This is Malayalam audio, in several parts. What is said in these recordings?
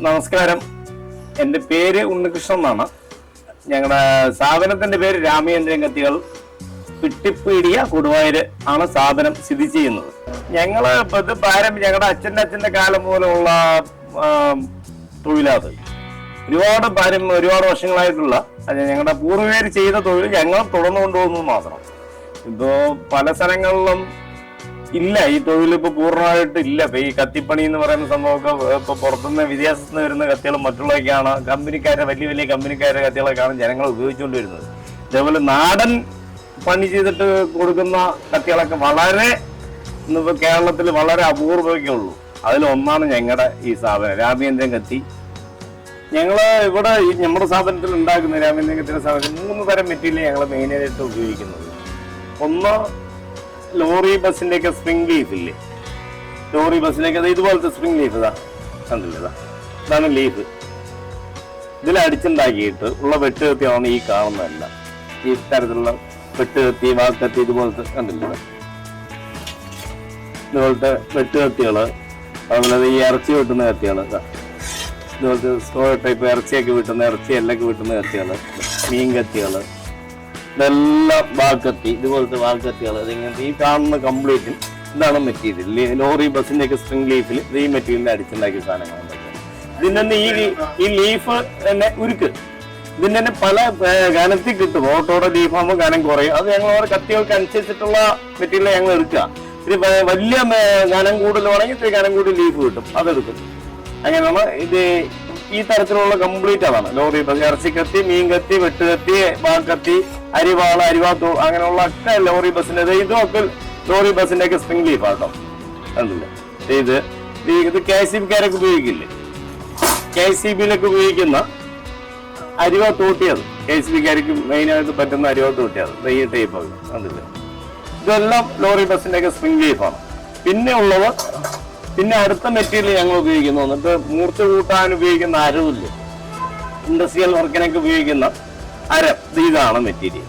നമസ്കാരം, എൻ്റെ പേര് ഉണ്ണികൃഷ്ണൻ എന്നാണ്. ഞങ്ങളുടെ സ്ഥാപനത്തിന്റെ പേര് രാമചന്ദ്രൻ കത്തികൾ പിട്ടിപ്പീടിയ കൊടുവായൂർ ആണ് സ്ഥാപനം സ്ഥിതി ചെയ്യുന്നത്. ഞങ്ങള് ഇത് ഞങ്ങളുടെ അച്ഛൻ്റെ കാലം പോലെയുള്ള തൊഴിലാത്. ഒരുപാട് വർഷങ്ങളായിട്ടുള്ള ഞങ്ങളുടെ പൂർവികർ ചെയ്ത തൊഴിൽ ഞങ്ങൾ തുടർന്നു കൊണ്ടുപോകുന്നത് മാത്രം. ഇപ്പോ പല സ്ഥലങ്ങളിലും ഇല്ല, ഈ തൊഴിൽ ഇപ്പൊ പൂർണ്ണമായിട്ട് ഇല്ല. ഇപ്പൊ ഈ കത്തിപ്പണി എന്ന് പറയുന്ന സംഭവമൊക്കെ ഇപ്പൊ പുറത്തുനിന്ന് വിദേശത്ത് നിന്ന് വരുന്ന കത്തികളും മറ്റുള്ളതൊക്കെയാണ് വലിയ വലിയ കമ്പനിക്കാരുടെ കത്തികളൊക്കെയാണ് ജനങ്ങൾ ഉപയോഗിച്ചുകൊണ്ട് വരുന്നത്. അതേപോലെ നാടൻ പണി ചെയ്തിട്ട് കൊടുക്കുന്ന കത്തികളൊക്കെ വളരെ ഇന്നിപ്പോ കേരളത്തിൽ വളരെ അപൂർവമൊക്കെ ഉള്ളൂ. അതിലൊന്നാണ് ഞങ്ങളുടെ ഈ സ്ഥാപനം രാമചന്ദ്രൻ കത്തി. ഞങ്ങള് ഇവിടെ നമ്മുടെ സ്ഥാപനത്തിൽ ഉണ്ടാക്കുന്ന രാമചന്ദ്രൻ കത്തിയുടെ സ്ഥാപനത്തിൽ 3 തരം മെറ്റീരിയൽ ഞങ്ങൾ മെയിനായിട്ട് ഉപയോഗിക്കുന്നത്. ഒന്ന്, ലോറി ബസ്സിന്റെയൊക്കെ സ്പ്രിംഗ് ലീഫ് ഇല്ലേ, ലോറി ബസ്സിലേക്ക് ഇതുപോലത്തെ സ്പ്രിംഗ് ലീഫ് കണ്ടില്ല, ഇതാണ് ലീഫ്. ഇതിലടിച്ചുണ്ടാക്കിയിട്ട് ഉള്ള വെട്ടുകത്തിയാണ് ഈ കാണുന്നതല്ല. ഈ തരത്തിലുള്ള വെട്ടുകത്തി, വാക്കത്തി ഇതുപോലത്തെ കണ്ടില്ല, ഇതുപോലത്തെ വെട്ടുകത്തികള്. അതുപോലെ ഈ ഇറച്ചി വെട്ടുന്ന കത്തികള്, ഇതുപോലത്തെ സ്റ്റോ ടൈപ്പ് ഇറച്ചിയൊക്കെ വെട്ടുന്ന, ഇറച്ചി എല്ലൊക്കെ വെട്ടുന്ന കത്തികള്, മീൻ കത്തികള്, ഇതെല്ലാം വാക്കത്തി, ഇതുപോലത്തെ വാക്കത്തികൾ. ഇതിങ്ങനത്തെ ഈ കാണുന്ന കംപ്ലീറ്റും ഇതാണ് മെറ്റീരിയൽ. ലോറി ബസ്സിന്റെ ഒക്കെ സ്പ്രിംഗ് ലീഫിൽ ഇത് ഈ മെറ്റീരിയലിൽ അടിച്ചുണ്ടാക്കിയ സാധനങ്ങളാണ്. ഇതിന് തന്നെ ഈ ലീഫ് തന്നെ ഉരുക്ക് ഇതിന് തന്നെ പല കനത്തിൽ കിട്ടും. ഓട്ടോടെ ലീഫാകുമ്പോൾ കനം കുറയും. അത് ഞങ്ങൾ ഓരോ കത്തികൾക്ക് അനുസരിച്ചിട്ടുള്ള മെറ്റീരിയൽ ഞങ്ങൾ എടുക്കുക. ഇത്തിരി വലിയ കനം കൂടുതലാണെങ്കിൽ ഇത്തിരി കനം കൂടുതൽ ലീഫ് കിട്ടും, അതെടുക്കും. അങ്ങനെയാണ് ഇത്. ഈ തരത്തിലുള്ള കംപ്ലീറ്റ് അതാണ് ലോറി ബസ്. ഇറച്ചിക്കത്തി, മീൻ കത്തി, വെട്ടുകത്തി, വാക്കത്തി, അരിവാള, അരിവാത്തു, അങ്ങനെയുള്ള ഒക്കെ ലോറി ബസ്സിന്റെ. ഇതൊക്കെ ലോറി ബസ്സിന്റെ ഒക്കെ സ്പ്രിംഗ് ലീഫ് ആട്ടോ, കണ്ടില്ലേ. ഇത് KCB-കാരൊക്കെ ഉപയോഗിക്കില്ലേ, KCB-യിലൊക്കെ ഉപയോഗിക്കുന്ന അരിവാ തോട്ടിയത്, KCB-കാർക്ക് മെയിനായിട്ട് പറ്റുന്ന അരിവാ തോട്ടിയത്. ഈ ടൈപ്പ് ഒക്കെ കണ്ടില്ലേ. ഇതെല്ലാം ലോറി ബസ്സിന്റെ ഒക്കെ സ്പ്രിംഗ് ലീഫാണ്. പിന്നെ അടുത്ത മെറ്റീരിയൽ ഞങ്ങൾ ഉപയോഗിക്കുന്നു വന്നിട്ട് മൂർച്ച കൂട്ടാൻ ഉപയോഗിക്കുന്ന അരവില്ലേ, ഇൻഡസ്ട്രിയൽ വർക്കിനൊക്കെ ഉപയോഗിക്കുന്ന അരം. ഇതാണ് മെറ്റീരിയൽ.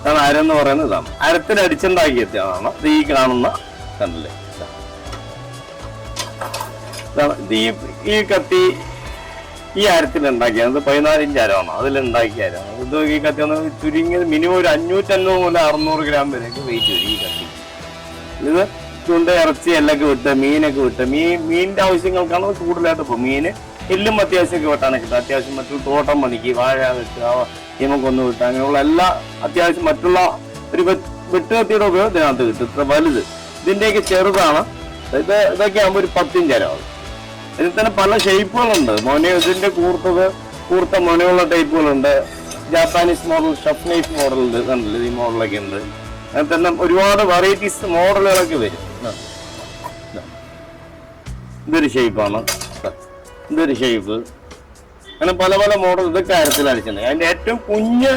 ഇതാണ് അരം എന്ന് പറയുന്നത്. ഇതാണ് അരത്തിൽ അടിച്ചുണ്ടാക്കിയതാണ്. ഈ കാണുന്ന കണ്ടില്ലേ, ഈ കത്തി ഈ അരത്തിൽ ഉണ്ടാക്കിയത് 14 ഇഞ്ച് അരമാണ്. അതിലുണ്ടാക്കിയ അരമാണ് ഇത്. ഈ കത്തി വന്ന് ചുരുങ്ങിയത് മിനിമം ഒരു 550 മുതൽ 600 ഗ്രാം വരെയൊക്കെ വെയിറ്റ് വരും ഈ കത്തി. ഇത് ചുണ്ട, ഇറച്ചി എല്ലൊക്കെ വിട്ട്, മീനൊക്കെ വിട്ട്, മീനിന്റെ ആവശ്യങ്ങൾക്കാണ് കൂടുതലായിട്ട് പോകും. മീന് എല്ലും അത്യാവശ്യമൊക്കെ വെട്ടാണ് കിട്ടുക. അത്യാവശ്യം മറ്റുള്ള തോട്ടം പണിക്ക്, വാഴ വെട്ടുക, യമക്കൊന്ന് വിട്ടുക, അങ്ങനെയുള്ള എല്ലാ അത്യാവശ്യം മറ്റുള്ള ഒരു വെട്ടുകത്തിയുടെ ഉപയോഗം ഇതിനകത്ത് കിട്ടും. ഇത്ര വലുത്. ഇതിന്റെയൊക്കെ ചെറുതാണ്. ഇതൊക്കെ ആകുമ്പോൾ ഒരു 10 ഇഞ്ച് അരമാണ്. ഇതിൽ തന്നെ പല ഷേപ്പുകളുണ്ട്. ഇതിന്റെ കൂർത്ത മൊനയുള്ള ടൈപ്പുകളുണ്ട്. Japanese model, chef knife model ഉണ്ട്, കണ്ടില്ല, ഈ മോഡലൊക്കെ ഉണ്ട്. അങ്ങനെ തന്നെ ഒരുപാട് വെറൈറ്റീസ് മോഡലുകളൊക്കെ വരും. ഇതൊരു ഷേപ്പാണ്, ഇതൊരു ഷേപ്പ്, അങ്ങനെ പല പല മോഡൽ. ഇതൊക്കെ അരത്തിൽ അടിച്ചിട്ടുണ്ട്. അതിന്റെ ഏറ്റവും കുഞ്ഞ്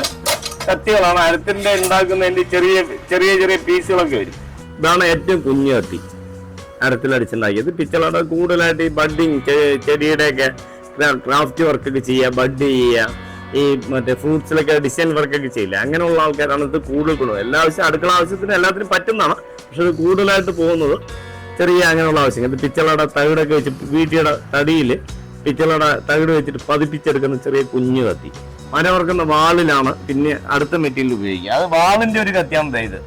കത്തികളാണ് അരത്തിന്റെ ഉണ്ടാക്കുന്നതിന്റെ ചെറിയ ചെറിയ ചെറിയ പീസുകളൊക്കെ വരും. ഇതാണ് ഏറ്റവും കുഞ്ഞ് കത്തി അരത്തിൽ അടിച്ചുണ്ടാക്കിയത്. പിച്ചളയുടെ കൂടുതലായിട്ട് ഈ ബഡ്ഡിങ്, ചെടിയുടെയൊക്കെ ക്രാഫ്റ്റ് വർക്കൊക്കെ ചെയ്യുക, ബഡ് ചെയ്യുക, ഈ മറ്റേ ഫ്രൂട്ട്സിലൊക്കെ ഡിസൈൻ വർക്കൊക്കെ ചെയ്യില്ല, അങ്ങനെയുള്ള ആൾക്കാരാണ് ഇത് കൂടുതൽ കൊണ്ടുപോകുന്നത്. എല്ലാ ആവശ്യം അടുക്കള ആവശ്യത്തിന് എല്ലാത്തിനും പറ്റുന്നതാണ്. പക്ഷെ ഇത് കൂടുതലായിട്ട് പോകുന്നത് ചെറിയ അങ്ങനെയുള്ള ആവശ്യങ്ങൾ. ഇത് പിച്ചളയുടെ തകിടൊക്കെ വെച്ച് വീട്ടിയുടെ തടിയിൽ പിച്ചളയുടെ തകിട് വെച്ചിട്ട് പതിപ്പിച്ചെടുക്കുന്ന ചെറിയ കുഞ്ഞു കത്തി. മരവർക്കുന്ന വാളിലാണ് പിന്നെ അടുത്ത മെറ്റീരിയൽ ഉപയോഗിക്കുക. അത് വാളിന്റെ ഒരു കത്തിയാണ് ഇത്.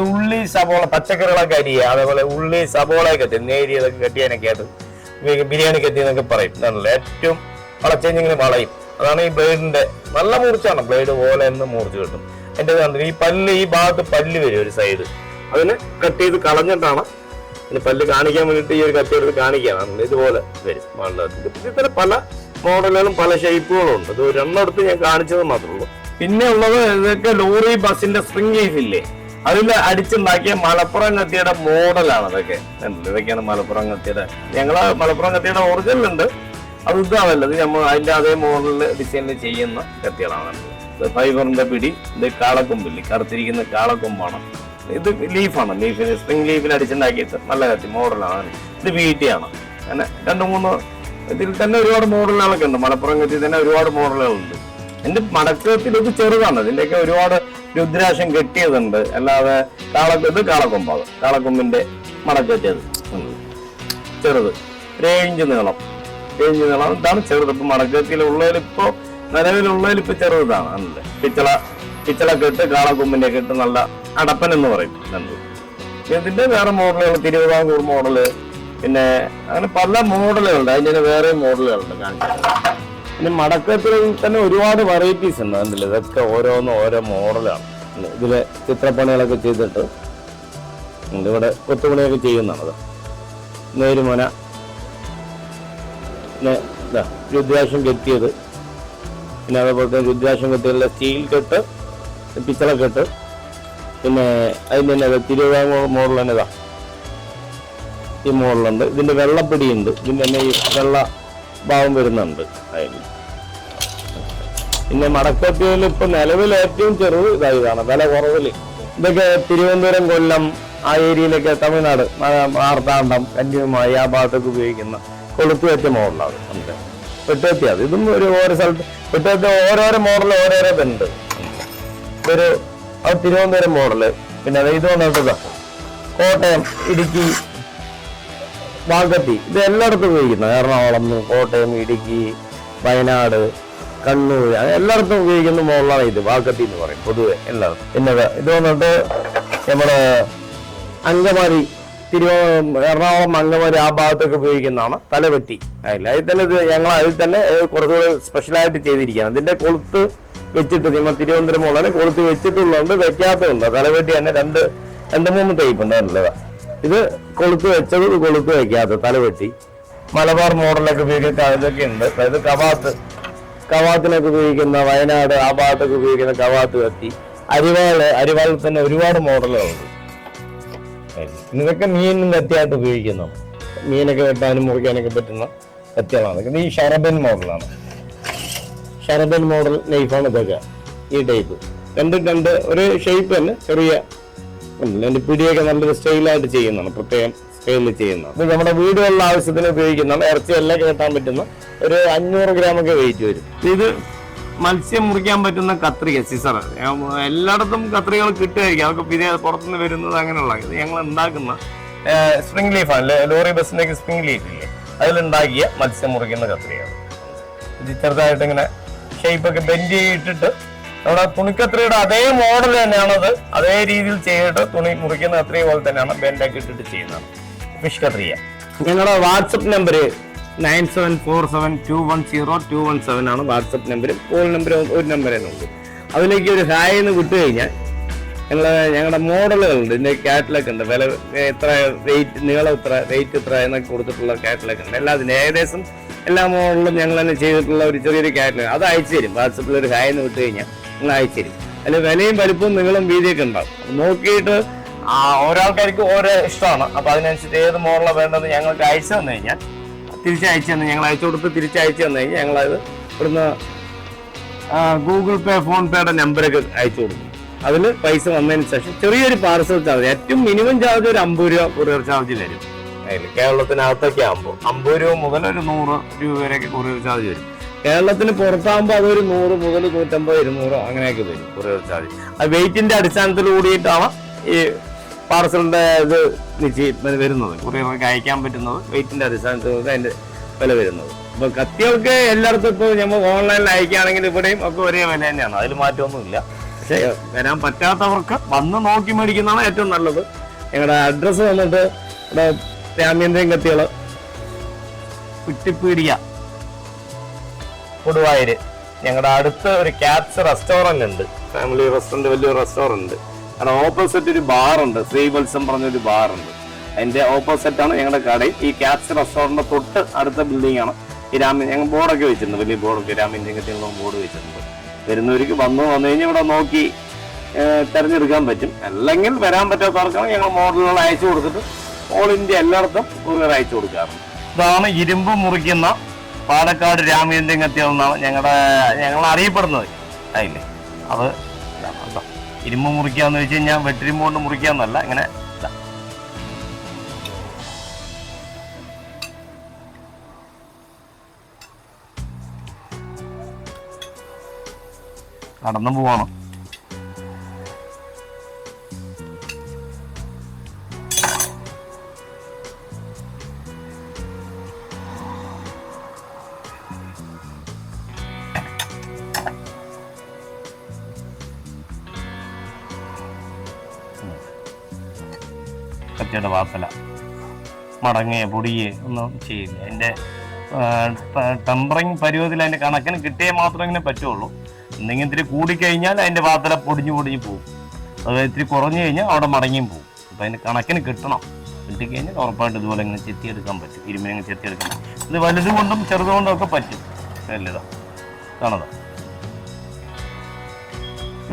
ഉള്ളി, സബോള, പച്ചക്കറികളൊക്കെ അരിയുക, അതേപോലെ ഉള്ളി, സബോളയൊക്കെ കത്തി, നേരിയതൊക്കെ കട്ടിയാനൊക്കെ ആയിട്ട് ബിരിയാണി കത്തി എന്നൊക്കെ പറയും. ഇതാണല്ലോ ഏറ്റവും വളച്ചെഞ്ഞിങ്ങനെ വളയും. അതാണ് ഈ ബ്ലേഡിന്റെ നല്ല മൂർച്ചയാണ്. ബ്ലേഡ് പോലെ എന്ന് മൂർച്ച കിട്ടും. എന്റെ ഈ പല്ല്, ഈ ഭാഗത്ത് പല്ല് വരും ഒരു സൈഡ്, അതിന് കട്ട് ചെയ്ത് കളഞ്ഞിട്ടാണ് ഇതിന് പല്ല് കാണിക്കാൻ വേണ്ടിയിട്ട് ഈ ഒരു കത്തി എടുത്ത് കാണിക്കാനാണ്. ഇതുപോലെ വരും വളരെ. ഇത്തരം പല മോഡലുകളും പല ഷേപ്പുകളും ഉണ്ട്. ഇത് ഒരെണ്ണെടുത്ത് ഞാൻ കാണിച്ചത് മാത്രമേ ഉള്ളൂ. പിന്നെ ഉള്ളത് ഇതൊക്കെ ലോറി ബസ്സിന്റെ സ്പ്രിംഗ് ലീഫ് ഇല്ലേ, അതിൽ അടിച്ചുണ്ടാക്കിയ മലപ്പുറം കത്തിയുടെ മോഡലാണ് ഇതൊക്കെ. ഇതൊക്കെയാണ് മലപ്പുറം കത്തിയുടെ. ഞങ്ങള് മലപ്പുറം കത്തിയുടെ ഒറിജിനൽ ഉണ്ട്, അത് ഇതാണല്ലോ. ഇത് നമ്മൾ അതിന്റെ അതേ മോഡലില് ഡിസൈനിൽ ചെയ്യുന്ന കത്തികളാണ്. ഇത് ഫൈബറിന്റെ പിടി, ഇത് കാളക്കൊമ്പില്ലേ, കറുത്തിരിക്കുന്ന കാളക്കൊമ്പാണ്. ഇത് ലീഫാണ്, ലീഫിന് സ്പ്രിംഗ് ലീഫിൽ അടിച്ചുണ്ടാക്കിയിട്ട് നല്ല കത്തി മോഡലാണ്. ഇത് വീട്ടിയാണ്. അങ്ങനെ 2-3 ഇതിൽ തന്നെ ഒരുപാട് മോഡലുകളൊക്കെ ഉണ്ട്. മലപ്പുറം കത്തി തന്നെ ഒരുപാട് മോഡലുകളുണ്ട്. എന്റെ മടക്കത്തിലൊക്കെ ചെറുതാണ്. ഇതിന്റെയൊക്കെ ഒരുപാട് രുദ്രാക്ഷം കെട്ടിയതുണ്ട്. അല്ലാതെ കാളക്കൊമ്പാണ്, കാളക്കൊമ്പിന്റെ മടക്കത്തിയത് ചെറുത്. ഒരു 7 ഇഞ്ച് നീളം. 7 ഇഞ്ച് നീളം. ഇതാണ് ചെറുത്. ഇപ്പൊ മടക്കത്തിലുള്ളതിൽ ഇപ്പൊ നിലവിലുള്ളതിൽ ഇപ്പൊ ചെറുതാണ് അല്ലേ. പിച്ചള കെട്ട്, കാളക്കൊമ്പിന്റെ കെട്ട്, നല്ല അടപ്പൻ എന്ന് പറയും. ഇതിന്റെ വേറെ മോഡലുകൾ, തിരുവിതാംകൂർ മോഡല്, പിന്നെ അങ്ങനെ പല മോഡലുകളുണ്ട്. അതിന്റെ വേറെ മോഡലുകളുണ്ട് കാണിച്ചത്. പിന്നെ മടക്കത്തിൽ തന്നെ ഒരുപാട് വെറൈറ്റീസ് ഉണ്ട്. കണ്ടില്ല, ഇതൊക്കെ ഓരോന്നും ഓരോ മോഡലാണ്. ഇതില് ചിത്രപ്പണികളൊക്കെ ചെയ്തിട്ട് ഇവിടെ കൊത്തുപണിയൊക്കെ ചെയ്യുന്നതാണത്. നേരുമന, പിന്നെ രുദ്രാക്ഷം കെട്ടിയത്, പിന്നെ അതേപോലെ തന്നെ രുദ്രാക്ഷം കെട്ടിയുള്ള സ്റ്റീൽ കെട്ട്, പിച്ചള കെട്ട്, പിന്നെ അതിൻ്റെ തന്നെ തിരുവിതാംകൂർ മോഡൽ തന്നെ ഇതാ ഈ മോഡലുണ്ട്. ഇതിന്റെ വെള്ളപ്പിടിയുണ്ട്. ഇതിന്റെ തന്നെ ഈ വെള്ള ഭാവം വരുന്നുണ്ട് അതിൽ. പിന്നെ മടക്കത്തിയിൽ ഇപ്പൊ നിലവിൽ ഏറ്റവും ചെറുത് ഇതാണ്, വില കുറവില്. ഇതൊക്കെ തിരുവനന്തപുരം, കൊല്ലം ആ ഏരിയയിലൊക്കെ, തമിഴ്നാട്, മാർത്താണ്ഡം, കന്യാകുമാരി ആ ഭാഗത്തൊക്കെ ഉപയോഗിക്കുന്ന കൊളുത്തുകയറ്റ മോഡലാണ് നമുക്ക് വെട്ടുകത്തിയത്. ഇതും ഓരോ സ്ഥലത്ത് വെട്ടുകത്തി ഓരോരോ മോഡൽ ഓരോരോ ഇതുണ്ട്. ഇതൊരു തിരുവനന്തപുരം മോഡല്. പിന്നെ ഇത് വന്നിട്ട് കോട്ടയം, ഇടുക്കി, വാഗത്തി, ഇത് എല്ലായിടത്തും ഉപയോഗിക്കുന്നത്. എറണാകുളം, കോട്ടയം, ഇടുക്കി, വയനാട്, കണ്ണൂർ, എല്ലായിടത്തും ഉപയോഗിക്കുന്ന മോഡലാണ് ഇത്. വാഗത്തി എന്ന് പറയും പൊതുവെ എല്ലായിടത്തും. പിന്നെ ഇത് വന്നിട്ട് നമ്മുടെ അങ്കമാലി, എറണാകുളം, അങ്കമാലി ആ ഭാഗത്തൊക്കെ ഉപയോഗിക്കുന്നതാണ് തലവെട്ടി. അതിൽ തന്നെ ഞങ്ങൾ അതിൽ തന്നെ കുറച്ചുകൂടി സ്പെഷ്യലായിട്ട് ചെയ്തിരിക്കുകയാണ്. ഇതിന്റെ കൊളുത്ത് വെച്ചിട്ട് നിങ്ങൾ തിരുവനന്തപുരം മോഡലിന് കൊളുത്ത് വെച്ചിട്ടുള്ളതുകൊണ്ട് വെക്കാത്തതുണ്ട്. തലവെട്ടി തന്നെ രണ്ട് 3 ടൈപ്പ് ഉണ്ട്. നല്ലതാ. ഇത് കൊളുത്ത് വെച്ചത്, കൊളുത്ത് വെക്കാത്ത തലവെട്ടി. മലബാർ മോഡലൊക്കെ ഉപയോഗിക്കുന്ന ഇതൊക്കെ ഉണ്ട്. അതായത് കവാത്തിനൊക്കെ ഉപയോഗിക്കുന്ന, വയനാട് ആ ഭാഗത്തൊക്കെ ഉപയോഗിക്കുന്ന കവാത്ത് കത്തി. അരിവാളിൽ തന്നെ ഒരുപാട് മോഡലുകളുണ്ട്. ഇതൊക്കെ മീനും കത്തിയായിട്ട് ഉപയോഗിക്കുന്നു. മീനൊക്കെ വെട്ടാനും മുറിക്കാനൊക്കെ പറ്റുന്ന കത്തികളാണ്. ഇത് ഈ ഷറബൻ മോഡലാണ്. ഷറബൻ മോഡൽ നൈഫാണ് ഇതൊക്കെ. ഈ ടൈപ്പ് രണ്ട് ഒരു ഷേപ്പ് തന്നെ, ചെറിയ അതിന്റെ പിടിയൊക്കെ നല്ലൊരു സ്റ്റൈലായിട്ട് ചെയ്യുന്നതാണ്, പ്രത്യേകം സ്റ്റൈലിൽ ചെയ്യുന്നതാണ്. ഇത് നമ്മുടെ വീടുകളിലെ ആവശ്യത്തിന് ഉപയോഗിക്കുന്നതാണ്. ഇറച്ചിയെല്ലാം കേട്ടാൻ പറ്റുന്ന ഒരു 500 ഗ്രാമൊക്കെ വെയിറ്റ് വരും. ഇത് മത്സ്യം മുറിക്കാൻ പറ്റുന്ന കത്രിക, സിസർ. എല്ലായിടത്തും കത്രികൾ കിട്ടുമായിരിക്കും. അതൊക്കെ പിന്നെ പുറത്തുനിന്ന് വരുന്നത് അങ്ങനെയുള്ള. ഇത് ഞങ്ങൾ ഉണ്ടാക്കുന്ന സ്പ്രിംഗ് ലീഫാണ്. ലോറി ബസ്സിലേക്ക് സ്പ്രിംഗ് ലീഫ് ഇല്ലേ, അതിലുണ്ടാക്കിയ മത്സ്യം മുറിക്കുന്ന കത്രികയാണ്. ഇത് ചെറുതായിട്ട് ഇങ്ങനെ ഷേപ്പൊക്കെ ബെൻഡ് ചെയ്തിട്ടിട്ട് നമ്മുടെ തുണിക്കത്രിയുടെ അതേ മോഡൽ തന്നെയാണത്. അതേ രീതിയിൽ ചെയ്തിട്ട് തുണി മുറിക്കുന്ന കത്രിക പോലെ തന്നെയാണ് ബെൻഡൊക്കെ ഇട്ടിട്ട് ചെയ്യുന്നതാണ് ഫിഷ് കത്രിക. ഞങ്ങളുടെ വാട്സപ്പ് നമ്പർ 9747210217 ആണ് വാട്സപ്പ് നമ്പർ. കോൾ നമ്പർ ഒരു നമ്പറേ ഉള്ളൂ. അതിലേക്ക് ഒരു ഹായ് എന്ന് വിട്ടു കഴിഞ്ഞാൽ ഞങ്ങളുടെ മോഡലുകളുണ്ട്. ഇതിന്റെ കാറ്റലൊക്കെ ഉണ്ട്. വില എത്ര, റേറ്റ്, നീളം എത്ര, റേറ്റ് എത്ര എന്നൊക്കെ കൊടുത്തിട്ടുള്ള കാറ്റലൊക്കെ ഉണ്ട്. എല്ലാത്തിനും ഏകദേശം എല്ലാ മോഡലും ഞങ്ങൾ തന്നെ ചെയ്തിട്ടുള്ള ഒരു ചെറിയൊരു കാറ്റലൊഗ് അത് അയച്ചു തരും. വാട്സപ്പിൽ ഒരു ഹായ് എന്ന് വിട്ടു കഴിഞ്ഞാൽ നിങ്ങൾ അയച്ചു തരും. അതിൽ വിലയും വലുപ്പവും നീളം വീതിയൊക്കെ ഉണ്ടാവും. നോക്കിയിട്ട് ഓരോ ആൾക്കാർക്കും ഓരോ ഇഷ്ടമാണ്. അപ്പൊ അതിനനുസരിച്ച് ഏത് മോഡലാണ് വേണ്ടത് ഞങ്ങൾക്ക് അയച്ചു തന്നു കഴിഞ്ഞാൽ, തിരിച്ചയച്ചു തന്നെ ഞങ്ങൾ അയച്ചു കൊടുത്ത് തിരിച്ചയച്ചു തന്നു കഴിഞ്ഞാൽ ഞങ്ങളത് ഇവിടുന്ന് ഗൂഗിൾ പേ, ഫോൺ പേയുടെ നമ്പറൊക്കെ അയച്ചു കൊടുക്കും. അതിൽ പൈസ വന്നതിന് ശേഷം ചെറിയൊരു പാർസൽ ചാർജ്, ഏറ്റവും മിനിമം ചാർജ് ഒരു 50 രൂപ കൊറിയർ ചാർജ് വരും. അതിൽ കേരളത്തിനകത്തൊക്കെ ആകുമ്പോൾ 50 രൂപ മുതൽ ഒരു 100 രൂപ വരെയൊക്കെ കൊറിയർ ചാർജ് വരും. കേരളത്തിന് പുറത്താകുമ്പോൾ അതൊരു 100 മുതൽ 150, 200 അങ്ങനെയൊക്കെ വരും കൊറിയർ ചാർജ്. അത് വെയിറ്റിന്റെ അടിസ്ഥാനത്തിൽ കൂടിയിട്ടാണ് ഈ പാർസലിന്റെ ഇത് വരുന്നത്. കൊറിയറൊക്കെ അയക്കാൻ പറ്റുന്നത് വെയിറ്റിന്റെ അടിസ്ഥാനത്തിൽ അതിന്റെ വില വരുന്നത്. അപ്പൊ കത്തികൾക്ക് എല്ലായിടത്തും ഇപ്പോൾ നമ്മൾ ഓൺലൈനിൽ അയക്കുകയാണെങ്കിൽ ഇവിടെയും ഒക്കെ ഒരേ വില തന്നെയാണ്, അതിൽ മാറ്റമൊന്നുമില്ല. പക്ഷെ വരാൻ പറ്റാത്തവർക്ക് വന്ന് നോക്കി മേടിക്കുന്നതാണ് ഏറ്റവും നല്ലത്. ഞങ്ങളുടെ അഡ്രസ്സ് വന്നിട്ട് ഇവിടെ രാമേന്ദ്രൻ കത്തികൾ, കുറ്റിപ്പീടിക, കൊടുവായൂര്. ഞങ്ങളുടെ അടുത്ത് ഒരു ക്യാറ്റ്സ് റെസ്റ്റോറന്റ് ഉണ്ട്, ഫാമിലി റെസ്റ്റോറന്റ്, വലിയൊരു റെസ്റ്റോറന്റ്. കാരണം ഓപ്പോസിറ്റ് ഒരു ബാറുണ്ട്, ശ്രീവത്സം പറഞ്ഞൊരു ബാറുണ്ട്. അതിന്റെ ഓപ്പോസിറ്റ് ആണ് ഞങ്ങളുടെ കടയിൽ. ഈ ക്യാറ്റ്സ് റെസ്റ്റോറന്റ് തൊട്ട് അടുത്ത ബിൽഡിംഗ് ആണ് ഈ ഞങ്ങൾ ബോർഡൊക്കെ വെച്ചിട്ടുണ്ട്, വലിയ ബോർഡൊക്കെ രാമേന്ദ്രൻ കത്തികളുടെ ബോർഡ് വെച്ചിട്ടുണ്ട്. വരുന്നവർക്ക് വന്നു കഴിഞ്ഞാൽ ഇവിടെ നോക്കി തിരഞ്ഞെടുക്കാൻ പറ്റും. അല്ലെങ്കിൽ വരാൻ പറ്റാത്തവർക്കാണ് ഞങ്ങൾ മോഡലുകൾ അയച്ചു കൊടുത്തിട്ട് ഓൾ ഇന്ത്യ എല്ലായിടത്തും കൊറിയർ അയച്ചു കൊടുക്കാറുണ്ട്. ഇതാണ് ഇരുമ്പ് മുറിക്കുന്ന പാലക്കാട് രാമേന്ദ്രൻ കത്തികൾ എന്നാണ് ഞങ്ങൾ അറിയപ്പെടുന്നത്. അതില്ലേ അത് ഇരുമ്പ് മുറിക്കാന്ന് വെച്ച് കഴിഞ്ഞാൽ വെട്ടിരുമ്പ് കൊണ്ട് മുറിക്കാന്നല്ല, ഇങ്ങനെ കടന്നു പോവാണ്. കത്തിയുടെ വാസല മടങ്ങുകയോ പൊടിയേ ഒന്നും ചെയ്യില്ല. അതിൻ്റെ ടെമ്പറിങ് പരുവത്തിൽ അതിൻ്റെ കണക്കിന് കിട്ടിയാൽ മാത്രമേ ഇങ്ങനെ പറ്റുള്ളൂ. എന്തെങ്കിലും ഇത്തിരി കൂടിക്കഴിഞ്ഞാൽ അതിൻ്റെ വാസല പൊടിഞ്ഞു പോകും. അത് ഇത്തിരി കുറഞ്ഞു കഴിഞ്ഞാൽ അവിടെ മടങ്ങിയും പോകും. അപ്പം അതിൻ്റെ കണക്കിന് കിട്ടിക്കഴിഞ്ഞാൽ ഉറപ്പായിട്ട് ഇതുപോലെ ഇങ്ങനെ ചെത്തിയെടുക്കാൻ പറ്റും. ഇരുമ്പിനെ ചെത്തിയെടുക്കണം. ഇത് വലുതുകൊണ്ടും ചെറുതുകൊണ്ടും ഒക്കെ പറ്റും. വലുതാ കാണുന്നത്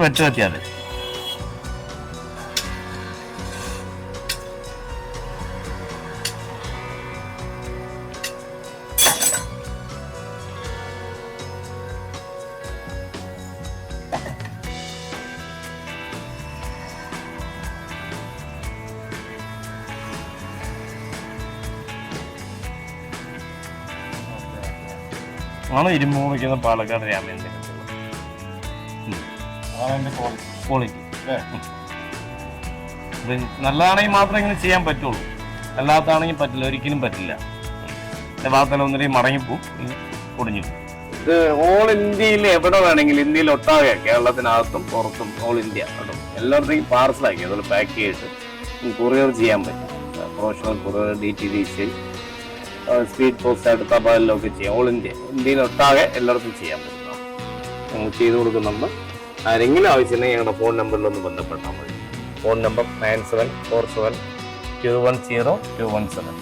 വെച്ച് കത്തിയാൽ ആണ് ഇരുമ്പ് മുറിക്കുന്ന പാലക്കാട് രാമേന്ദ്ര ക്വാളിറ്റി. നല്ലതാണെങ്കിൽ മാത്രമേ ഇങ്ങനെ ചെയ്യാൻ പറ്റുള്ളൂ, അല്ലാത്താണെങ്കിൽ പറ്റില്ല, ഒരിക്കലും പറ്റില്ല. വാർത്തല ഒന്നിനും മടങ്ങിപ്പോവും, പൊടിഞ്ഞു. ഇത് ഓൾ ഇന്ത്യയിൽ എവിടെ വേണമെങ്കിലും, ഇന്ത്യയിൽ ഒട്ടാകെ, കേരളത്തിനകത്തും പുറത്തും ഓൾ ഇന്ത്യ കേട്ടോ, എല്ലായിടത്തേക്കും പാർസലാക്കി അതുപോലെ പാക്ക് ചെയ്തിട്ട് കൊറിയർ ചെയ്യാൻ പറ്റും. Professional courier, DTDC, speed post ആയിട്ട് തപാലിലൊക്കെ ചെയ്യാം. ഓൾ ഇന്ത്യയിൽ ഒട്ടാകെ എല്ലായിടത്തും ചെയ്യാൻ പറ്റും. ഞങ്ങൾ ചെയ്തു കൊടുക്കുന്നുണ്ട്. ആരെങ്കിലും ആവശ്യമുണ്ടെങ്കിൽ ഞങ്ങളുടെ ഫോൺ നമ്പറിലൊന്ന് ബന്ധപ്പെട്ടാൽ മതി. Phone number 9747210217.